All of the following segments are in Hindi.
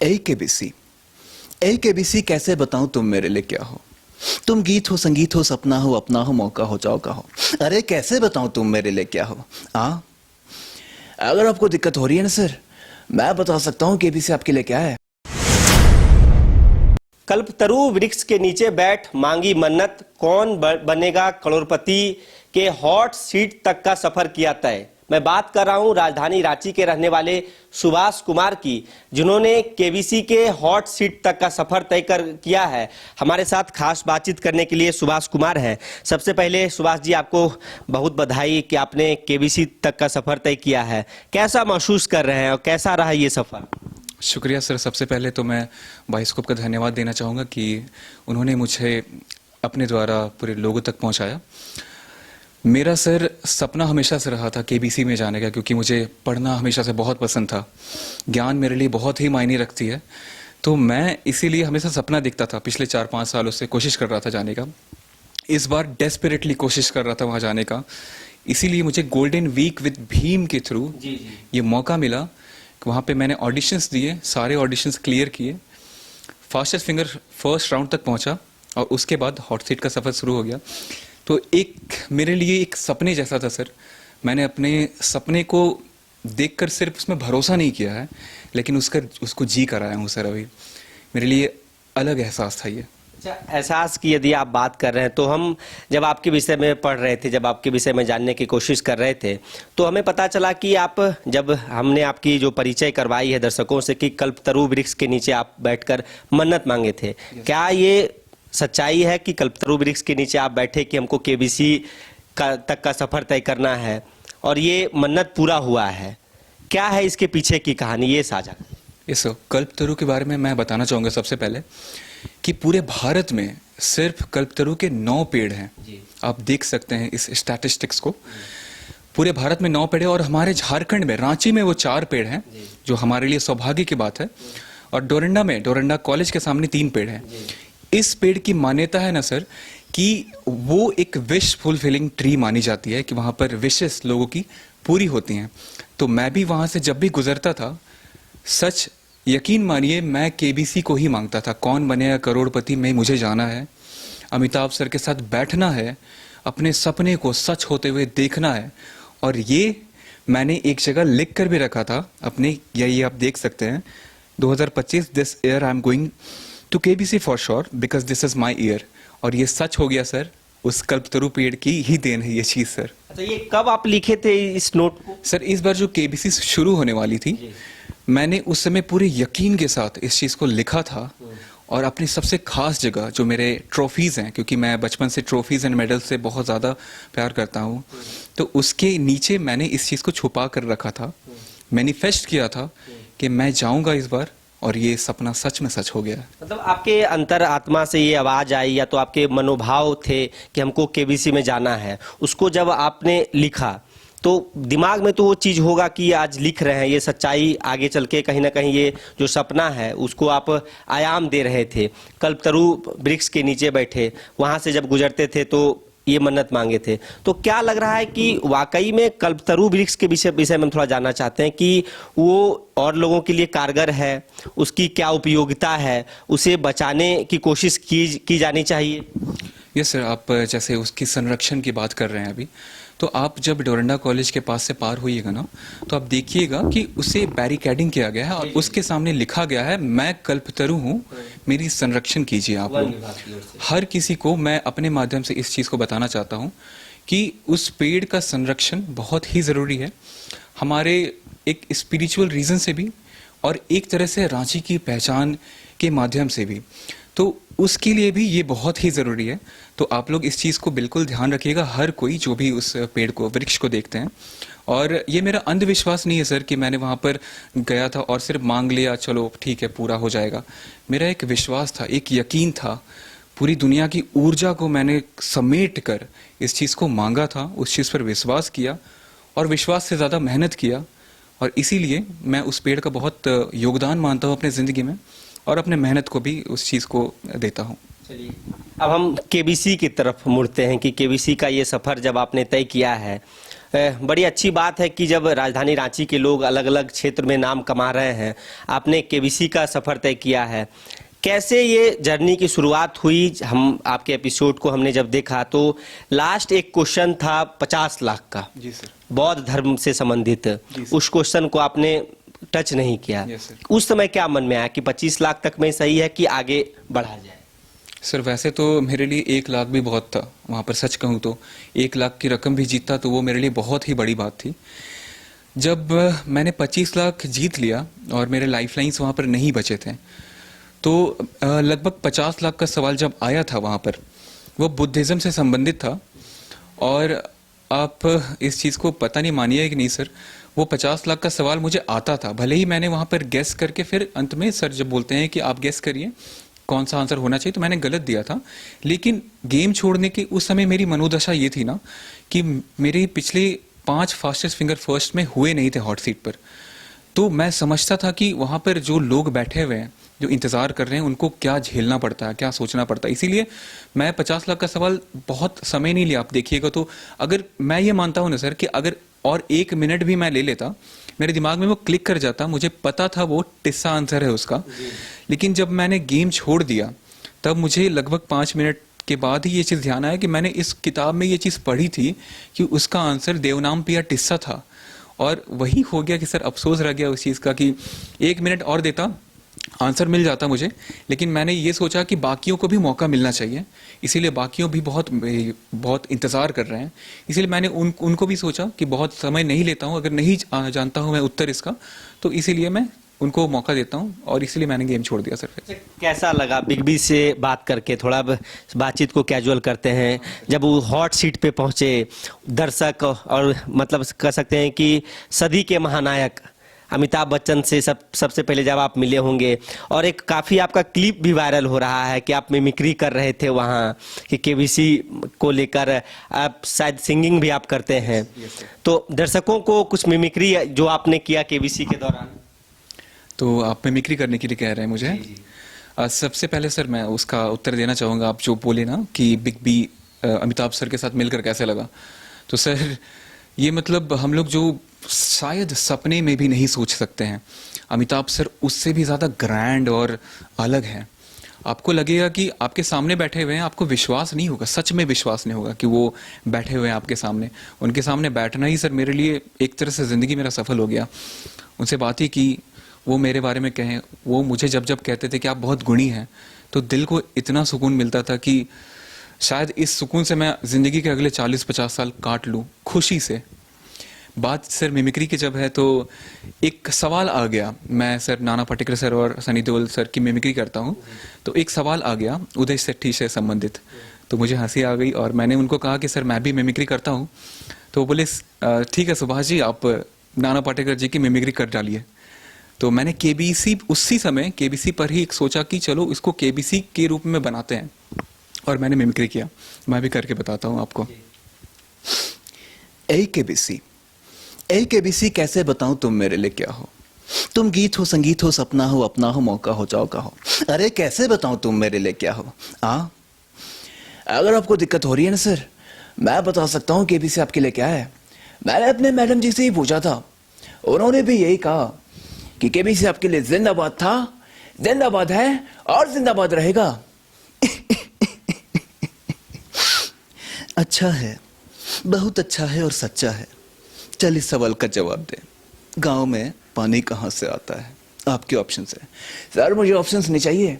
ए के बी सी कैसे बताऊं तुम मेरे लिए क्या हो। तुम गीत हो, संगीत हो, सपना हो, अपना हो, मौका हो, चौका हो। अरे कैसे बताऊं तुम मेरे लिए क्या हो। हाँ, अगर आपको दिक्कत हो रही है ना सर, मैं बता सकता हूँ केबीसी आपके लिए क्या है। कल्पतरू वृक्ष के नीचे बैठ मांगी मन्नत, कौन बनेगा करोड़पति के हॉट सीट तक का सफर किया तय। मैं बात कर रहा हूं राजधानी रांची के रहने वाले सुभाष कुमार की, जिन्होंने केबीसी के हॉट सीट तक का सफर तय कर किया है। हमारे साथ खास बातचीत करने के लिए सुभाष कुमार हैं। सबसे पहले सुभाष जी, आपको बहुत बधाई कि आपने केबीसी तक का सफर तय किया है। कैसा महसूस कर रहे हैं और कैसा रहा ये सफर? शुक्रिया सर। सबसे पहले तो मैं बाइस्कोप का धन्यवाद देना चाहूँगा कि उन्होंने मुझे अपने द्वारा पूरे लोगों तक पहुँचाया। मेरा सर सपना हमेशा से रहा था केबीसी में जाने का, क्योंकि मुझे पढ़ना हमेशा से बहुत पसंद था। ज्ञान मेरे लिए बहुत ही मायने रखती है, तो मैं इसीलिए हमेशा सपना देखता था। पिछले 4-5 सालों से कोशिश कर रहा था जाने का। इस बार डेस्परेटली कोशिश कर रहा था वहाँ जाने का। इसीलिए मुझे गोल्डन वीक विद भीम के थ्रू ये मौका मिला। वहाँ पे मैंने ऑडिशंस दिए, सारे ऑडिशंस क्लियर किए, फास्टेस्ट फिंगर फर्स्ट राउंड तक पहुँचा और उसके बाद हॉट सीट का सफ़र शुरू हो गया। तो एक मेरे लिए एक सपने जैसा था सर। मैंने अपने सपने को देखकर सिर्फ उसमें भरोसा नहीं किया है, लेकिन उसको जी कर आया हूँ सर। अभी मेरे लिए अलग एहसास था ये। अच्छा, एहसास की यदि आप बात कर रहे हैं तो हम जब आपके विषय में पढ़ रहे थे, जब आपके विषय में जानने की कोशिश कर रहे थे, तो हमें पता चला कि आप, जब हमने आपकी जो परिचय करवाई है दर्शकों से कि कल्पतरू वृक्ष के नीचे आप बैठकर मन्नत मांगे थे, क्या ये सच्चाई है कि कल्पतरू वृक्ष के नीचे आप बैठे कि हमको केबीसी तक का सफर तय करना है और ये मन्नत पूरा हुआ है? क्या है इसके पीछे की कहानी, ये साझा? इस कल्पतरू के बारे में मैं बताना चाहूँगा सबसे पहले कि पूरे भारत में सिर्फ कल्पतरू के 9 पेड़ हैं। आप देख सकते हैं इस स्टैटिस्टिक्स को। पूरे भारत में 9 पेड़ हैं और हमारे झारखंड में रांची में वो 4 पेड़ हैं, जो हमारे लिए सौभाग्य की बात है। और डोरंडा कॉलेज के सामने 3 पेड़ हैं। इस पेड़ की मान्यता है ना सर कि वो एक विश फुलफिलिंग ट्री मानी जाती है, कि वहाँ पर विशेस लोगों की पूरी होती हैं। तो मैं भी वहाँ से जब भी गुजरता था, सच यकीन मानिए मैं केबीसी को ही मांगता था। कौन बनेगा करोड़पति में मुझे जाना है, अमिताभ सर के साथ बैठना है, अपने सपने को सच होते हुए देखना है। और ये मैंने एक जगह लिख कर भी रखा था अपने, ये आप देख सकते हैं, 2025 this year I am going to KBC for sure because this is my year. और ये सच हो गया सर। उस कल्पतरू पेड़ की ही देन है ये चीज़ सर। अच्छा, ये कब आप लिखे थे इस नोट को? सर इस बार जो केबीसी शुरू होने वाली थी, मैंने उस समय पूरे यकीन के साथ इस चीज़ को लिखा था। और अपनी सबसे खास जगह जो मेरे ट्रॉफीज़ हैं, क्योंकि मैं बचपन से ट्रॉफीज़ एंड मेडल से बहुत ज़्यादा प्यार करता हूँ, तो उसके नीचे मैंने इस चीज़ को छुपा कर रखा था। मैनिफेस्ट किया था कि मैं जाऊँगा इस बार, और ये सपना सच में सच हो गया। मतलब आपके अंतर आत्मा से ये आवाज़ आई, या तो आपके मनोभाव थे कि हमको केबीसी में जाना है, उसको जब आपने लिखा तो दिमाग में तो वो चीज़ होगा कि आज लिख रहे हैं, ये सच्चाई आगे चल के कहीं ना कहीं ये जो सपना है उसको आप आयाम दे रहे थे। कल्पतरू वृक्ष के नीचे बैठे, वहाँ से जब गुजरते थे तो ये मन्नत मांगे थे। तो क्या लग रहा है कि वाकई में कल्पतरू वृक्ष के विषय में थोड़ा जानना चाहते हैं कि वो और लोगों के लिए कारगर है, उसकी क्या उपयोगिता है, उसे बचाने की कोशिश की जानी चाहिए? यस सर, आप जैसे उसकी संरक्षण की बात कर रहे हैं अभी, तो आप जब डोरंडा कॉलेज के पास से पार होइएगा ना, तो आप देखिएगा कि उसे बैरिकेडिंग किया गया है और उसके सामने लिखा गया है, मैं कल्पतरू हूँ, मेरी संरक्षण कीजिए आप लोग। हर किसी को मैं अपने माध्यम से इस चीज़ को बताना चाहता हूँ कि उस पेड़ का संरक्षण बहुत ही ज़रूरी है, हमारे एक स्पिरिचुअल रीज़न से भी और एक तरह से रांची की पहचान के माध्यम से भी। तो उसके लिए भी ये बहुत ही ज़रूरी है। तो आप लोग इस चीज़ को बिल्कुल ध्यान रखिएगा, हर कोई जो भी उस पेड़ को, वृक्ष को देखते हैं। और ये मेरा अंधविश्वास नहीं है सर कि मैंने वहाँ पर गया था और सिर्फ मांग लिया, चलो ठीक है पूरा हो जाएगा। मेरा एक विश्वास था, एक यकीन था। पूरी दुनिया की ऊर्जा को मैंने समेट कर इस चीज़ को मांगा था, उस चीज़ पर विश्वास किया और विश्वास से ज़्यादा मेहनत किया। और इसीलिए मैं उस पेड़ का बहुत योगदान मानता हूँ अपने ज़िंदगी में, और अपने मेहनत को भी उस चीज़ को देता हूँ। चलिए, अब हम केबीसी की तरफ मुड़ते हैं कि केबीसी का ये सफ़र जब आपने तय किया है, बड़ी अच्छी बात है कि जब राजधानी रांची के लोग अलग अलग क्षेत्र में नाम कमा रहे हैं, आपने केबीसी का सफ़र तय किया है। कैसे ये जर्नी की शुरुआत हुई? हम आपके एपिसोड को हमने जब देखा तो लास्ट एक क्वेश्चन था 50 लाख का, जी सर। बौद्ध धर्म से संबंधित। उस क्वेश्चन को आपने टच नहीं किया। Yes sir. उस समय क्या मन में आया कि 25 लाख तक में सही है कि आगे बढ़ा जाए? सर वैसे तो मेरे लिए 1 लाख भी बहुत था वहाँ पर, सच कहूँ तो 1 लाख की रकम भी जीतता तो वो मेरे लिए बहुत ही बड़ी बात थी। जब मैंने 25 लाख जीत लिया और मेरे लाइफलाइंस वहाँ पर नहीं बचे थे, तो लगभग 50 लाख का सवाल जब आया था वहाँ पर, वो बुद्धिज़्म से संबंधित था। और आप इस चीज़ को पता नहीं मानिए कि नहीं सर, वो 50 लाख का सवाल मुझे आता था, भले ही मैंने वहाँ पर गेस करके फिर अंत में सर जब बोलते हैं कि आप गेस करिए कौन सा आंसर होना चाहिए, तो मैंने गलत दिया था। लेकिन गेम छोड़ने की उस समय मेरी मनोदशा ये थी ना कि मेरे पिछले 5 फास्टेस्ट फिंगर फर्स्ट में हुए नहीं थे हॉट सीट पर। तो मैं समझता था कि वहाँ पर जो लोग बैठे हुए हैं, जो इंतज़ार कर रहे हैं, उनको क्या झेलना पड़ता है, क्या सोचना पड़ता है। इसीलिए मैं 50 लाख का सवाल बहुत समय नहीं लिया। आप देखिएगा तो अगर मैं ये मानता हूँ ना सर कि अगर और 1 मिनट भी मैं ले लेता, मेरे दिमाग में वो क्लिक कर जाता, मुझे पता था वो टिस्सा आंसर है उसका। लेकिन जब मैंने गेम छोड़ दिया तब मुझे लगभग 5 मिनट के बाद ही ये चीज़ ध्यान आया कि मैंने इस किताब में ये चीज़ पढ़ी थी कि उसका आंसर देवनाम पिया टिस्सा था। और वही हो गया कि सर अफसोस रह गया उस चीज़ का कि 1 मिनट और देता आंसर मिल जाता मुझे। लेकिन मैंने ये सोचा कि बाकियों को भी मौका मिलना चाहिए, इसीलिए बाकियों भी बहुत इंतज़ार कर रहे हैं, इसीलिए मैंने उनको भी सोचा कि बहुत समय नहीं लेता हूँ, अगर नहीं जानता हूँ मैं उत्तर इसका, तो इसीलिए मैं उनको मौका देता हूँ, और इसीलिए मैंने गेम छोड़ दिया सर। फिर कैसा लगा बिग बी से बात करके? थोड़ा बातचीत को कैजुअल करते हैं। जब वो हॉट सीट पे पहुंचे, दर्शक और मतलब कह सकते हैं कि सदी के महानायक अमिताभ बच्चन से सबसे पहले जब आप मिले होंगे, और एक काफ़ी आपका क्लिप भी वायरल हो रहा है कि आप मिमिक्री कर रहे थे वहाँ कि केबीसी को लेकर, आप शायद सिंगिंग भी आप करते हैं। तो दर्शकों को कुछ मिमिक्री जो आपने किया केबीसी के दौरान। तो आप मिमिक्री करने के लिए कह रहे हैं मुझे? सबसे पहले सर मैं उसका उत्तर देना चाहूँगा। आप जो बोले ना कि बिग बी अमिताभ सर के साथ मिलकर कैसे लगा, तो सर ये मतलब हम लोग जो शायद सपने में भी नहीं सोच सकते हैं, अमिताभ सर उससे भी ज़्यादा ग्रैंड और अलग हैं। आपको लगेगा कि आपके सामने बैठे हुए हैं, आपको विश्वास नहीं होगा, सच में विश्वास नहीं होगा कि वो बैठे हुए हैं आपके सामने। उनके सामने बैठना ही सर मेरे लिए एक तरह से ज़िंदगी मेरा सफल हो गया। उनसे बात ही की, वो मेरे बारे में कहें, वो मुझे जब जब कहते थे कि आप बहुत गुणी हैं, तो दिल को इतना सुकून मिलता था कि शायद इस सुकून से मैं ज़िंदगी के अगले 40-50 साल काट लूँ खुशी से। बात सर मिमिक्री की जब है तो एक सवाल आ गया। मैं सर नाना पाटेकर सर और सनी देओल सर की मिमिक्री करता हूँ, तो एक सवाल आ गया उदय सेठी से संबंधित, तो मुझे हंसी आ गई और मैंने उनको कहा कि सर मैं भी मिमिक्री करता हूँ। तो वो बोले ठीक है सुभाष जी, आप नाना पाटेकर जी की मिमिक्री कर डालिए। तो मैंने केबीसी, उसी समय केबीसी पर ही सोचा कि चलो इसको केबीसी के रूप में बनाते हैं, और मैंने मिमिक्री किया। मैं भी करके बताता हूँ आपको। ए केबीसी कैसे बताऊं तुम मेरे लिए क्या हो? तुम गीत हो, संगीत हो, सपना हो, अपना हो, मौका हो, चौका हो। अरे कैसे बताऊं तुम मेरे लिए क्या हो? अगर आपको दिक्कत हो रही है ना सर, मैं बता सकता हूं केबीसी आपके लिए क्या है। मैंने अपने मैडम जी से ही पूछा था, उन्होंने भी यही कहा कि केबीसी आपके लिए जिंदाबाद था, जिंदाबाद है और जिंदाबाद रहेगा। अच्छा है, बहुत अच्छा है और सच्चा है। चल इस सवाल का जवाब दे, गांव में पानी कहाँ से आता है? आपके ऑप्शंस है। सर मुझे ऑप्शंस नहीं चाहिए,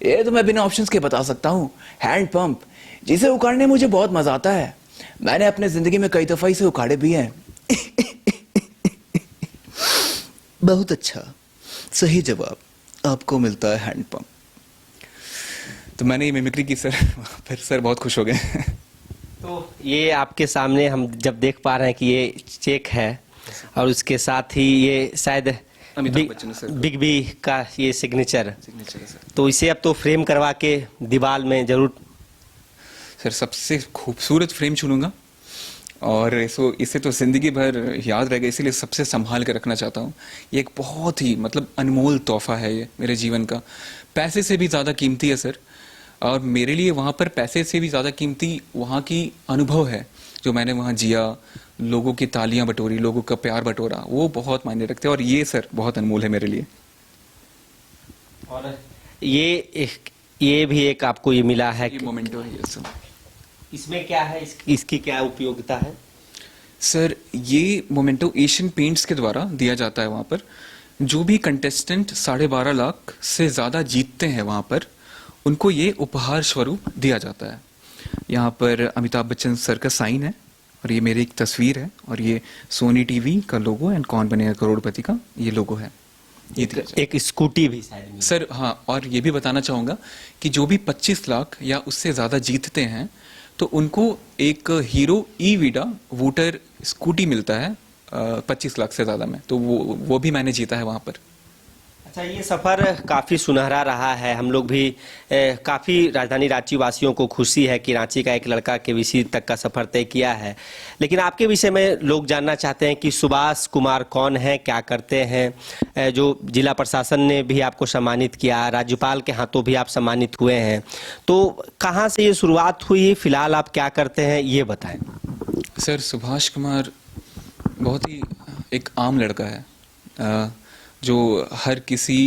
ये तो मैं बिना ऑप्शंस के बता सकता हूँ। हैंड पंप, जिसे उखाड़ने में मुझे बहुत मजा आता है। मैंने अपने जिंदगी में कई दफा इसे उखाड़े भी हैं। बहुत अच्छा, सही जवाब, आपको मिलता है हैंड पंप। तो मैंने ये मिमिक्री की सर, फिर सर बहुत खुश हो गए। तो ये आपके सामने हम जब देख पा रहे हैं कि ये चेक है, और उसके साथ ही ये शायद Amitabh Bachchan sir big B का ये सिग्नेचर। सिग्नेचर है सर। तो इसे अब तो फ्रेम करवा के दीवार में जरूर। सर सबसे खूबसूरत फ्रेम चुनूंगा, और इसे तो जिंदगी भर याद रहेगा, इसीलिए सबसे संभाल के रखना चाहता हूँ। ये एक बहुत ही मतलब अनमोल तोहफा है ये मेरे जीवन का, पैसे से भी ज़्यादा कीमती है सर। और मेरे लिए वहाँ पर पैसे से भी ज़्यादा कीमती वहाँ की अनुभव है जो मैंने वहाँ जिया, लोगों की तालियां बटोरी, लोगों का प्यार बटोरा, वो बहुत मायने रखते हैं और ये सर बहुत अनमोल है मेरे लिए। और ये भी एक आपको ये मिला है ये कि मोमेंटो है ये सर। इसमें क्या है, इसकी क्या उपयोगिता है? सर ये मोमेंटो एशियन पेंट्स के द्वारा दिया जाता है। वहाँ पर जो भी कंटेस्टेंट 12.5 लाख से ज़्यादा जीतते हैं वहाँ पर उनको ये उपहार स्वरूप दिया जाता है। यहाँ पर अमिताभ बच्चन सर का साइन है और ये मेरी एक तस्वीर है और ये सोनी टीवी का लोगो एंड कौन बनेगा करोड़पति का ये लोगो है। ये दिया जाता है। एक स्कूटी भी शायद मिली। सर हाँ, और ये भी बताना चाहूँगा कि जो भी 25 लाख या उससे ज़्यादा जीतते हैं तो उनको एक हीरो ई वीडा वोटर स्कूटी मिलता है 25 लाख से ज़्यादा में, तो वो भी मैंने जीता है वहाँ पर। अच्छा, ये सफ़र काफ़ी सुनहरा रहा है। हम लोग भी काफ़ी राजधानी रांची वासियों को खुशी है कि रांची का एक लड़का केबीसी तक का सफ़र तय किया है। लेकिन आपके विषय में लोग जानना चाहते हैं कि सुभाष कुमार कौन है, क्या करते हैं। जो जिला प्रशासन ने भी आपको सम्मानित किया, राज्यपाल के हाथों भी आप सम्मानित हुए हैं, तो कहाँ से ये शुरुआत हुई, फिलहाल आप क्या करते हैं, ये बताएं। सर सुभाष कुमार बहुत ही एक आम लड़का है जो हर किसी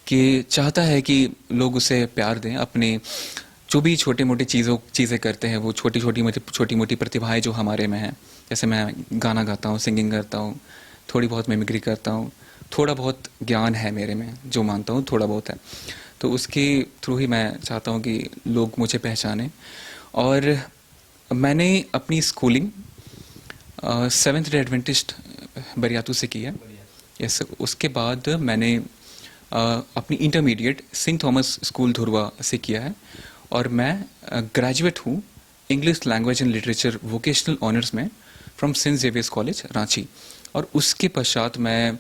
के चाहता है कि लोग उसे प्यार दें। अपने जो भी छोटे मोटे चीज़ें करते हैं वो छोटी मोटी प्रतिभाएं जो हमारे में हैं, जैसे मैं गाना गाता हूँ, सिंगिंग करता हूँ, थोड़ी बहुत मिमिक्री करता हूँ, थोड़ा बहुत ज्ञान है मेरे में जो मानता हूँ थोड़ा बहुत है, तो उसके थ्रू ही मैं चाहता हूँ कि लोग मुझे पहचानें। और मैंने अपनी schooling 7th day Adventist Bariatu से की है। यस, उसके बाद मैंने अपनी intermediate Saint Thomas School Dhurwa से किया है और मैं ग्रेजुएट हूँ English language and literature vocational honours में from Saint Xavier's College Ranchi. और उसके पश्चात मैं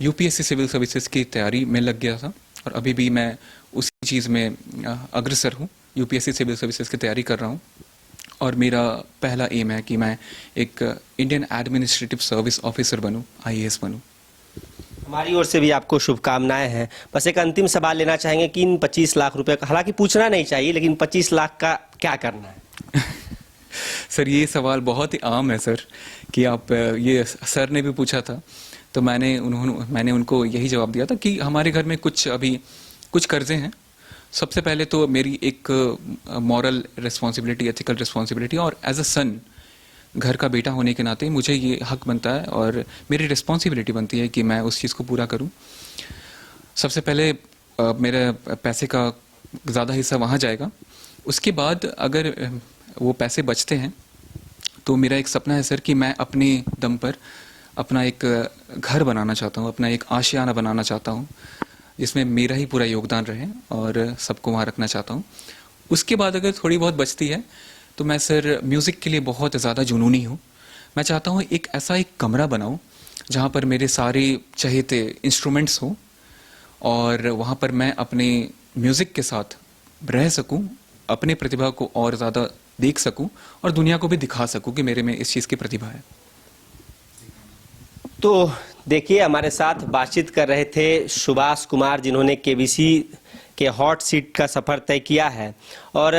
यूपीएससी सिविल सर्विसेज की तैयारी में लग गया था और अभी भी मैं उसी चीज़ में अग्रसर हूँ, यूपीएससी सिविल सर्विसेज की तैयारी कर रहा हूँ। और मेरा पहला एम है कि मैं एक इंडियन एडमिनिस्ट्रेटिव सर्विस ऑफिसर बनूं, आईएएस बनूं। हमारी ओर से भी आपको शुभकामनाएं हैं। बस एक अंतिम सवाल लेना चाहेंगे कि इन 25 लाख रुपए का, हालांकि पूछना नहीं चाहिए, लेकिन 25 लाख का क्या करना है? सर ये सवाल बहुत ही आम है सर, कि आप ये सर ने भी पूछा था तो मैंने उनको यही जवाब दिया था कि हमारे घर में कुछ कर्जे हैं। सबसे पहले तो मेरी एक मॉरल रिस्पॉन्सिबिलिटी, एथिकल रिस्पॉन्सिबिलिटी, और एज अ सन घर का बेटा होने के नाते मुझे ये हक बनता है और मेरी रिस्पॉन्सिबिलिटी बनती है कि मैं उस चीज़ को पूरा करूं। सबसे पहले मेरे पैसे का ज़्यादा हिस्सा वहाँ जाएगा। उसके बाद अगर वो पैसे बचते हैं तो मेरा एक सपना है सर कि मैं अपने दम पर अपना एक घर बनाना चाहता हूँ, अपना एक आशियाना बनाना चाहता हूँ जिसमें मेरा ही पूरा योगदान रहे और सबको वहाँ रखना चाहता हूँ। उसके बाद अगर थोड़ी बहुत बचती है तो मैं सर म्यूज़िक के लिए बहुत ज़्यादा जुनूनी हूँ। मैं चाहता हूँ एक ऐसा एक कमरा बनाऊँ जहाँ पर मेरे सारे चहेते इंस्ट्रूमेंट्स हों और वहाँ पर मैं अपने म्यूज़िक के साथ रह सकूँ, अपने प्रतिभा को और ज़्यादा देख सकूँ और दुनिया को भी दिखा सकूँ कि मेरे में इस चीज़ की प्रतिभा है। तो देखिए, हमारे साथ बातचीत कर रहे थे सुभाष कुमार, जिन्होंने केबीसी के हॉट सीट का सफ़र तय किया है और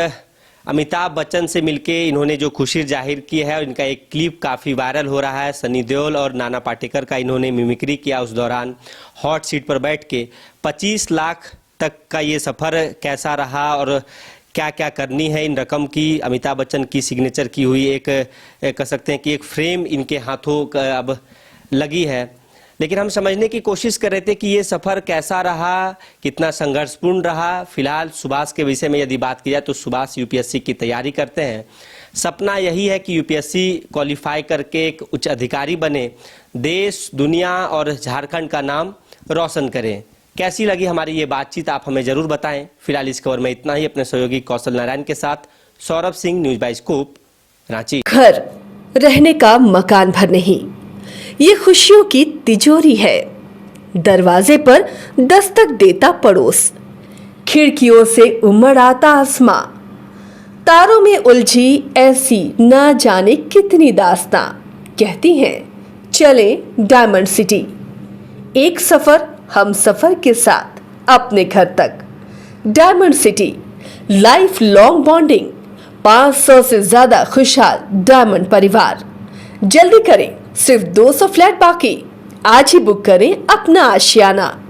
अमिताभ बच्चन से मिलके इन्होंने जो खुशी जाहिर की है। इनका एक क्लिप काफ़ी वायरल हो रहा है। सनी देओल और नाना पाटेकर का इन्होंने मिमिक्री किया उस दौरान हॉट सीट पर बैठ के। 25 लाख तक का ये सफ़र कैसा रहा और क्या क्या करनी है इन रकम की, अमिताभ बच्चन की सिग्नेचर की हुई एक कह सकते हैं कि एक फ्रेम इनके हाथों अब लगी है। लेकिन हम समझने की कोशिश कर रहे थे कि ये सफ़र कैसा रहा, कितना संघर्षपूर्ण रहा। फिलहाल सुभाष के विषय में यदि बात की जाए तो सुभाष यूपीएससी की तैयारी करते हैं। सपना यही है कि यूपीएससी क्वालिफाई करके एक उच्च अधिकारी बने, देश, दुनिया और झारखंड का नाम रोशन करें। कैसी लगी हमारी ये बातचीत, आप हमें ज़रूर बताएं। फिलहाल इस खबर में इतना ही। अपने सहयोगी कौशल नारायण के साथ सौरभ सिंह, न्यूज़ बाइस्कोप, रांची। घर रहने का मकान भर नहीं, ये खुशियों की तिजोरी है। दरवाजे पर दस्तक देता पड़ोस, खिड़कियों से उमड़ आता आसमां, तारों में उलझी ऐसी ना जाने कितनी दास्तां। कहती हैं चले डायमंड सिटी, एक सफर हम सफर के साथ अपने घर तक। Diamond city, life long bonding, 500 से ज्यादा खुशहाल डायमंड परिवार। जल्दी करें, सिर्फ 200 फ्लैट बाकी। आज ही बुक करें अपना आशियाना।